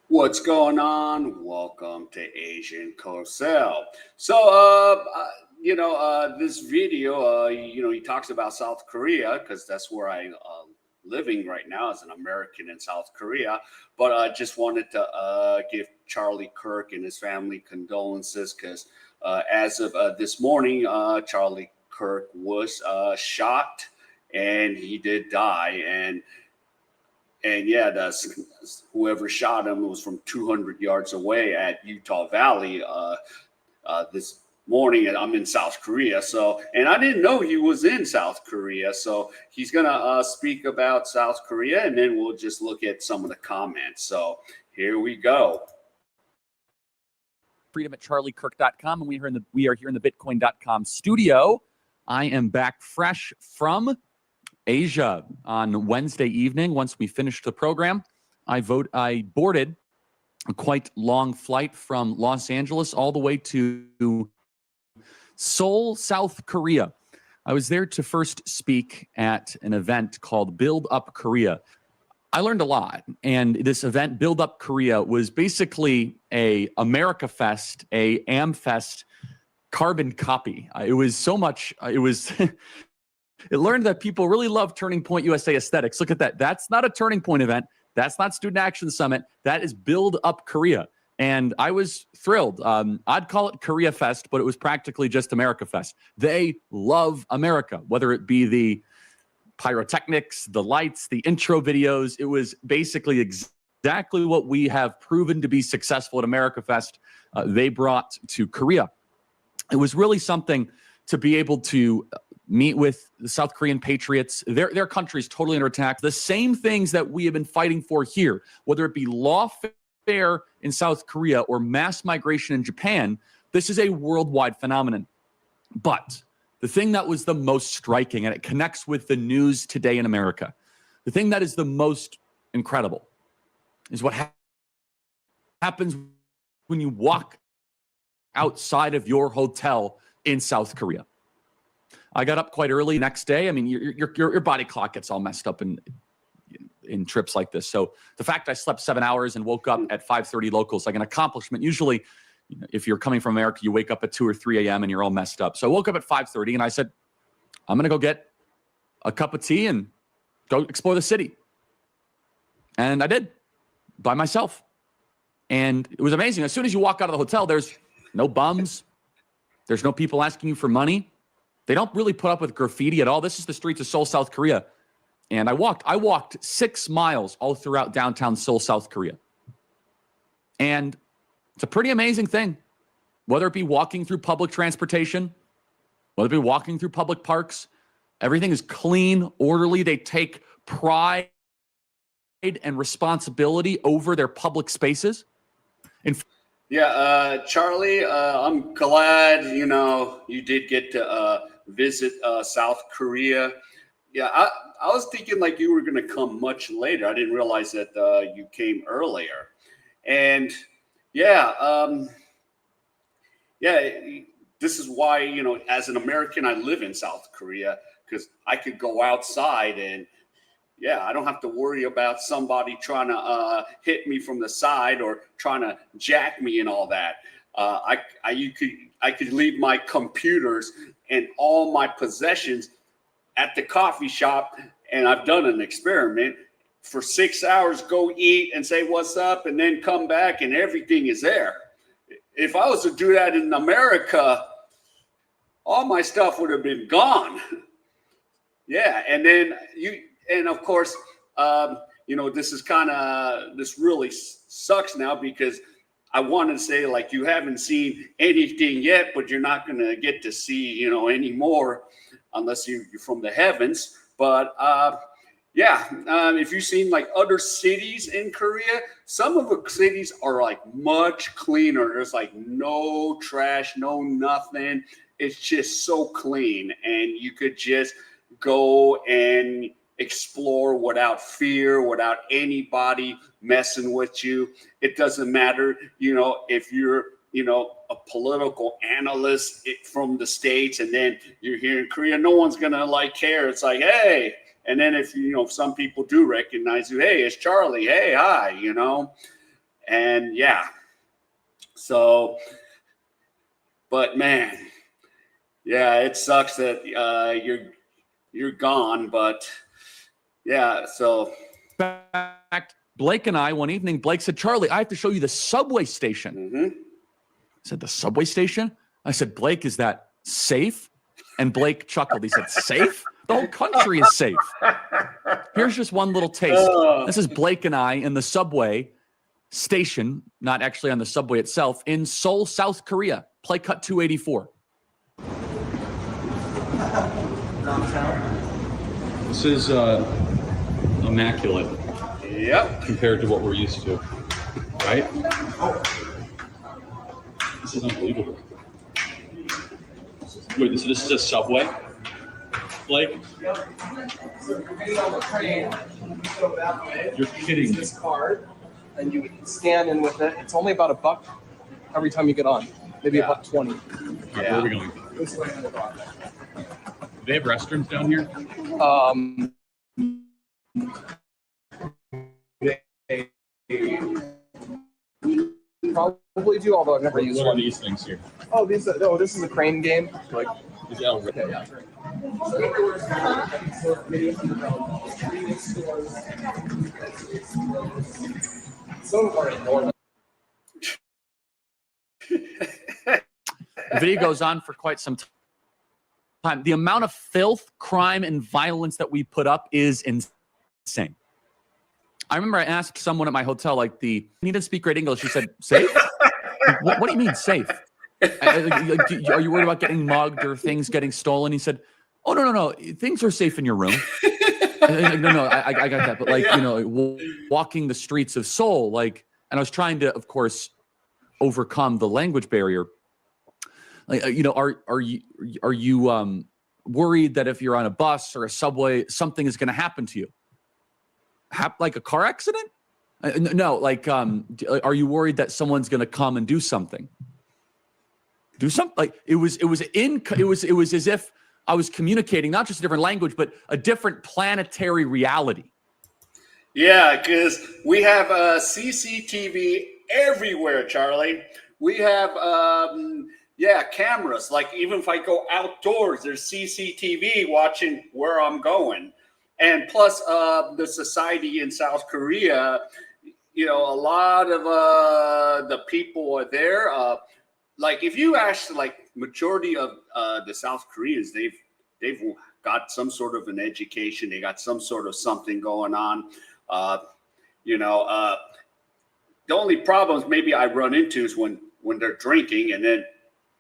What's going on? Welcome to Asian Cosell. This video, he talks about South Korea because that's where I living right now as an American in South Korea. But I just wanted to give Charlie Kirk and his family condolences because as of this morning, Charlie Kirk was shot and he did die. And yeah, that's whoever shot him was from 200 yards away at Utah Valley this morning. And I'm in South Korea, and I didn't know he was in South Korea. So he's gonna speak about South Korea, and then we'll just look at some of the comments. So here we go. Freedom at charliekirk.com, and we are here in the Bitcoin.com studio. I am back fresh from Asia on Wednesday evening. Once we finished the program, I boarded a quite long flight from Los Angeles all the way to Seoul, South Korea. I was there to first speak at an event called Build Up Korea. I learned a lot, and this event, Build Up Korea, was basically a America Fest, a AmFest carbon copy. It was so much, it learned that people really love Turning Point USA aesthetics. Look at that. That's not a Turning Point event. That's not Student Action Summit. That is Build Up Korea. And I was thrilled. I'd call it Korea Fest, but it was practically just America Fest. They love America, whether it be the pyrotechnics, the lights, the intro videos. It was basically exactly what we have proven to be successful at America Fest. They brought to Korea. It was really something to be able to meet with the South Korean patriots. Their country is totally under attack. The same things that we have been fighting for here, whether it be lawfare in South Korea or mass migration in Japan, this is a worldwide phenomenon. But the thing that was the most striking, and it connects with the news today in America, the thing that is the most incredible is what happens when you walk outside of your hotel in South Korea. I got up quite early next day. I mean, your body clock gets all messed up in trips like this. So the fact I slept 7 hours and woke up at 5:30 local is like an accomplishment. Usually, if you're coming from America, you wake up at 2 or 3 a.m. and you're all messed up. So I woke up at 5:30 and I said, I'm going to go get a cup of tea and go explore the city. And I did by myself. And it was amazing. As soon as you walk out of the hotel, there's no bums. There's no people asking you for money. They don't really put up with graffiti at all. This is the streets of Seoul, South Korea. And I walked 6 miles all throughout downtown Seoul, South Korea. And it's a pretty amazing thing, whether it be walking through public transportation, whether it be walking through public parks. Everything is clean, orderly. They take pride and responsibility over their public spaces. Charlie, I'm glad, you did get to visit South Korea. Yeah, I was thinking like you were going to come much later. I didn't realize that you came earlier. And this is why, as an American, I live in South Korea because I could go outside and I don't have to worry about somebody trying to hit me from the side or trying to jack me and all that. I could leave my computers and all my possessions at the coffee shop, and I've done an experiment for 6 hours. Go eat and say what's up, and then come back, and everything is there. If I was to do that in America, all my stuff would have been gone. And of course, this really sucks now because I wanted to say like you haven't seen anything yet, but you're not going to get to see, any more unless you're from the heavens. But if you've seen like other cities in Korea, some of the cities are like much cleaner. There's like no trash, no nothing. It's just so clean, and you could just go and explore without fear, without anybody messing with you. It doesn't matter, if you're, a political analyst from the States and then you're here in Korea, no one's going to care. It's like, hey. And then if some people do recognize you, hey, it's Charlie. Hey, hi, And yeah, so, but man, yeah, it sucks that you're gone, but yeah, so In fact, Blake and I, one evening, Blake said, Charlie, I have to show you the subway station. mhm. I said, the subway station? I said, Blake, is that safe? And Blake chuckled. He said, safe? The whole country is safe. Here's just one little taste. This is Blake and I in the subway station, not actually on the subway itself, in Seoul, South Korea. Play cut 284. This is immaculate Yep. compared to what we're used to, right? This is unbelievable. Wait, this is a subway? Like, you're kidding me. This card, and you scan in with it. It's only about $1 every time you get on. Maybe Yeah. $1.20. All right, where are we going? This way in the bottom. Do they have restrooms down here? Probably do, although I've never used What are one. these things here? Oh, this is a crane game. Like, Is that over? okay, yeah. Some of them are enormous. The video goes on for quite some time. The amount of filth, crime, and violence that we put up is insane. I remember I asked someone at my hotel, like, you need to speak great English. She said, safe? Like, what do you mean safe? Are you worried about getting mugged or things getting stolen? He said, oh, no. Things are safe in your room. No, I got that. But like, walking the streets of Seoul, like, and I was trying to, of course, overcome the language barrier. Like, are you worried that if you're on a bus or a subway, something is going to happen to you? Like a car accident? No, like, are you worried that someone's going to come and do something? Do something? Like it was as if I was communicating not just a different language, but a different planetary reality. Yeah, because we have CCTV everywhere, Charlie. We have cameras. Like even if I go outdoors, there's CCTV watching where I'm going. And plus the society in South Korea, a lot of the people are there. Like if you ask, like majority of the South Koreans, they've got some sort of an education. They got some sort of something going on. The only problems maybe I run into is when they're drinking, and then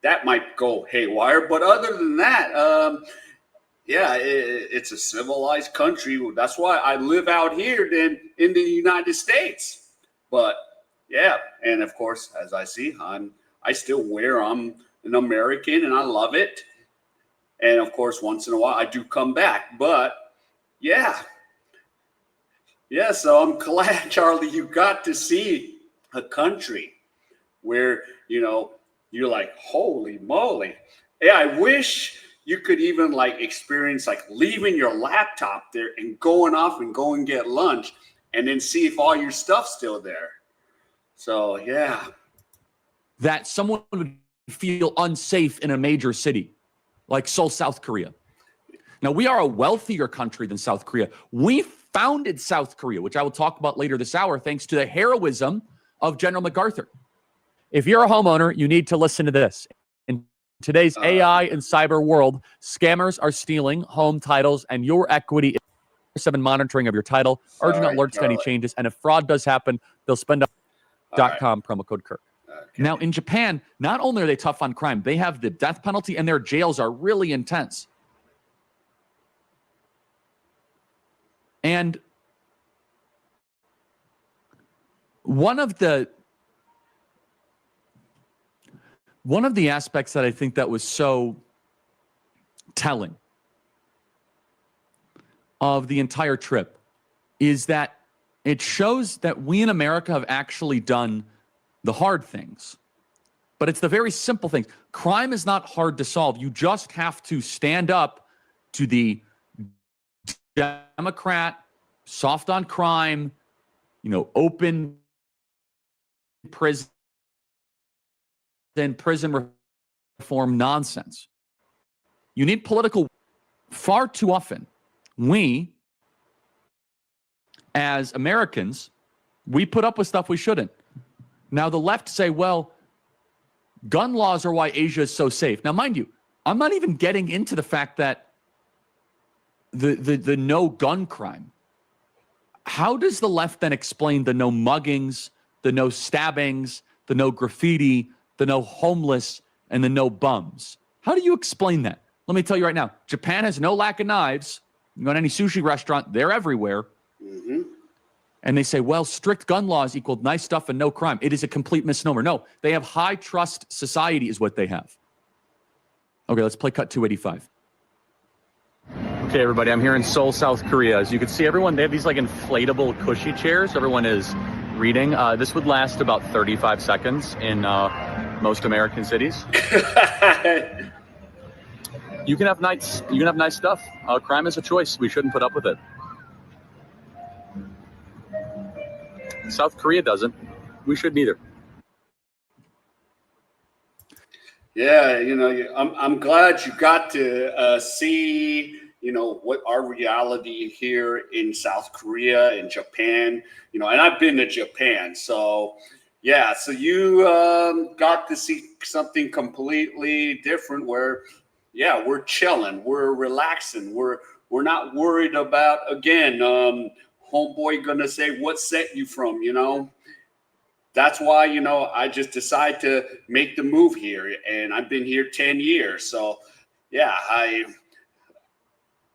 that might go haywire. But other than that, it's a civilized country. That's why I live out here than in the United States. But yeah, and of course, as I see, I still wear. I'm an American, and I love it. And of course, once in a while, I do come back. But yeah. So I'm glad, Charlie, you got to see a country where, you're like, holy moly. Yeah, I wish you could even like experience like leaving your laptop there and going off and go and get lunch and then see if all your stuff's still there. So, yeah. That someone would feel unsafe in a major city like Seoul, South Korea. Now, we are a wealthier country than South Korea. We founded South Korea, which I will talk about later this hour, thanks to the heroism of General MacArthur. If you're a homeowner, you need to listen to this. In today's AI and cyber world, scammers are stealing home titles and your equity. 7 monitoring of your title, urgent alerts to any changes, and if fraud does happen, they'll spend .com promo code Kirk. Okay. Now, in Japan, not only are they tough on crime, they have the death penalty, and their jails are really intense. And one of the aspects that I think that was so telling of the entire trip is that it shows that we in America have actually done the hard things. But it's the very simple things. Crime is not hard to solve. You just have to stand up to the Democrat, soft on crime, open prison reform nonsense. You need political. Far too often, we, as Americans, we put up with stuff we shouldn't. Now, the left say, well, gun laws are why Asia is so safe. Now, mind you, I'm not even getting into the fact that the no gun crime. How does the left then explain the no muggings, the no stabbings, the no graffiti, the no homeless, and the no bums? How do you explain that? Let me tell you right now, Japan has no lack of knives. You go to any sushi restaurant, they're everywhere. Mm-hmm. And they say, well, strict gun laws equal nice stuff and no crime. It is a complete misnomer. No, they have high trust society is what they have. Okay, let's play cut 285. Okay, everybody, I'm here in Seoul, South Korea. As you can see, everyone, they have these like inflatable cushy chairs. Everyone is reading. This would last about 35 seconds in most American cities. You can have nice stuff. Crime is a choice. We shouldn't put up with it. South Korea doesn't. We shouldn't either. Yeah, I'm glad you got to see, what our reality here in South Korea and Japan, and I've been to Japan. So, yeah, so you got to see something completely different where, yeah, we're chilling, we're relaxing, we're not worried about, again, homeboy gonna say what set you from, That's why, I just decided to make the move here, and I've been here 10 years. So, yeah,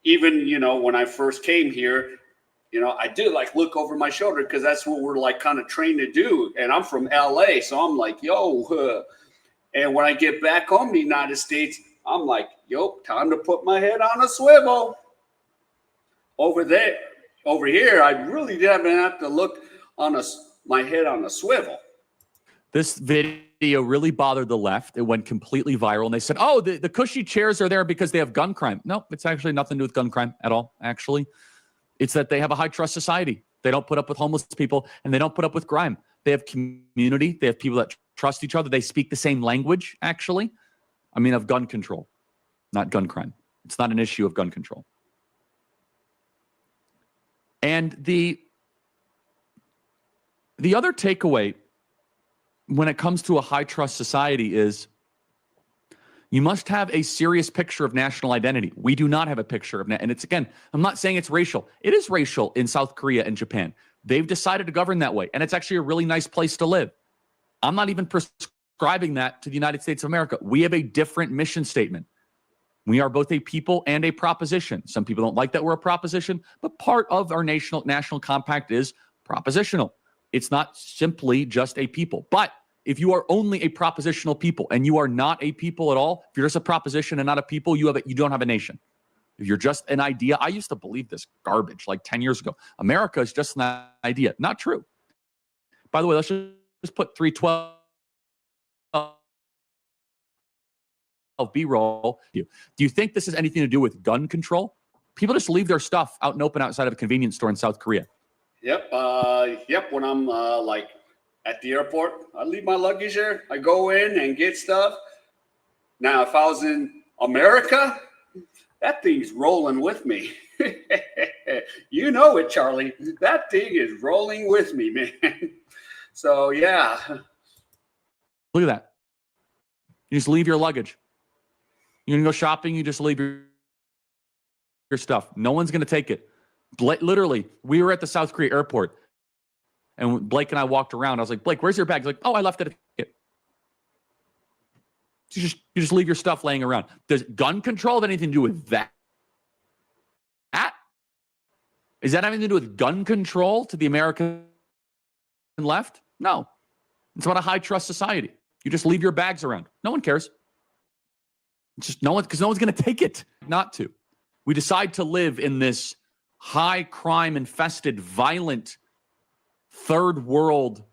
when I first came here, I did like look over my shoulder because that's what we're like kind of trained to do. And I'm from LA, so I'm like, yo. And when I get back home to the United States, I'm like, yo, time to put my head on a swivel. Over here, I really didn't have to look on my head on a swivel. This video really bothered the left. It went completely viral, and they said, oh, the cushy chairs are there because they have gun crime. No, it's actually nothing to do with gun crime at all, actually. It's that they have a high-trust society. They don't put up with homeless people, and they don't put up with crime. They have community. They have people that trust each other. They speak the same language, actually. I mean, of gun control, not gun crime. It's not an issue of gun control. And the other takeaway when it comes to a high-trust society is you must have a serious picture of national identity. We do not have a picture of and it's, again, I'm not saying it's racial. It is racial in South Korea and Japan. They've decided to govern that way, and it's actually a really nice place to live. I'm not even prescribing that to the United States of America. We have a different mission statement. We are both a people and a proposition. Some people don't like that we're a proposition, but part of our national compact is propositional. It's not simply just a people. But if you are only a propositional people and you are not a people at all, if you're just a proposition and not a people, you don't have a nation. If you're just an idea, I used to believe this garbage like 10 years ago. America is just an idea. Not true. By the way, let's just put 312 B-roll. Do you think this has anything to do with gun control? People just leave their stuff out and open outside of a convenience store in South Korea. Yep. When I'm like at the airport, I leave my luggage there. I go in and get stuff. Now, if I was in America, that thing's rolling with me. You know it, Charlie. That thing is rolling with me, man. So, yeah. Look at that. You just leave your luggage. You're going to go shopping, you just leave your stuff. No one's going to take it. Literally, we were at the South Korea airport, and Blake and I walked around. I was like, Blake, where's your bag? He's like, oh, I left it at You just leave your stuff laying around. Does gun control have anything to do with that? Is that having to do with gun control to the American left? No. It's about a high trust society. You just leave your bags around. No one cares. It's just because no one's going to take it. Not to. We decide to live in this high crime infested, violent, third world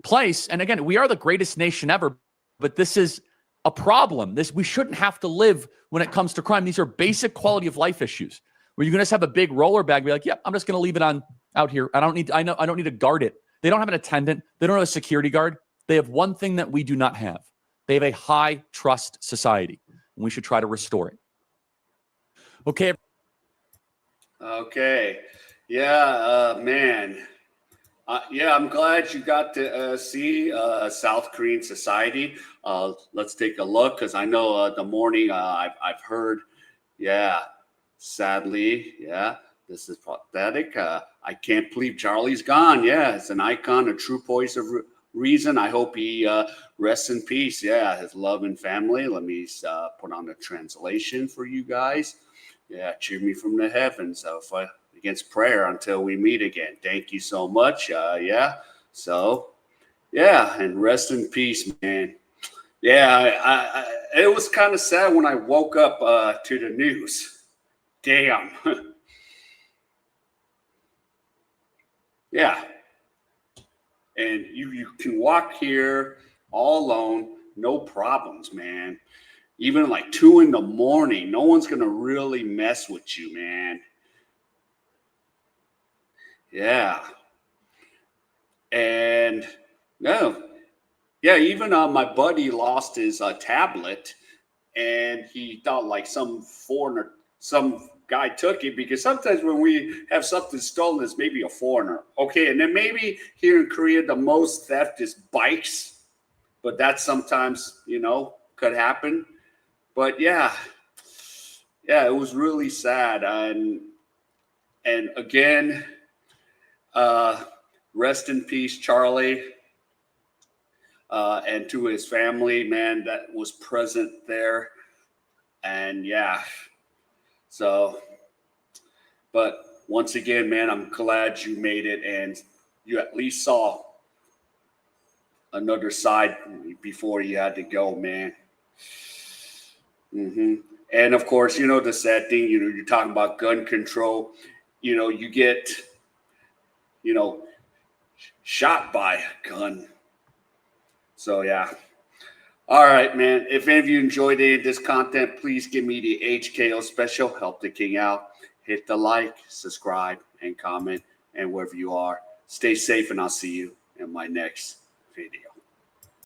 place. And again, we are the greatest nation ever, but this is a problem. We shouldn't have to live when it comes to crime. These are basic quality of life issues where you can just have a big roller bag and be like, yep, I'm just going to leave it on out here. I don't need to guard it They don't have an attendant. They don't have a security guard. They have one thing that we do not have. They have a high trust society, and we should try to restore it. Okay. Okay. Yeah, man. Yeah, I'm glad you got to see South Korean society. Let's take a look, because I know the morning I've heard, yeah, sadly, yeah, this is pathetic. I can't believe Charlie's gone. Yeah, it's an icon, a true voice of reason. I hope he rests in peace. Yeah, his love and family. Let me put on a translation for you guys. Yeah, cheer me from the heavens against prayer until we meet again. Thank you so much. Yeah. So, yeah, and rest in peace, man. Yeah, it was kind of sad when I woke up to the news. Damn. Yeah. And you can walk here all alone, no problems, man. Even like 2 in the morning, no one's gonna really mess with you, man. Yeah. And no, yeah, even my buddy lost his tablet, and he thought like some foreigner, some guy took it, because sometimes when we have something stolen, it's maybe a foreigner. Okay, and then maybe here in Korea, the most theft is bikes, but that sometimes, could happen. But yeah, it was really sad. And again, rest in peace, Charlie. And to his family, man, that was present there. And yeah, so, but once again, man, I'm glad you made it, and you at least saw another side before you had to go, man. And of course, the sad thing, you're talking about gun control, you get, shot by a gun. So yeah. All right, man. If any of you enjoyed any of this content, please give me the HKO special. Help the king out. Hit the like, subscribe, and comment. And wherever you are, stay safe, and I'll see you in my next video.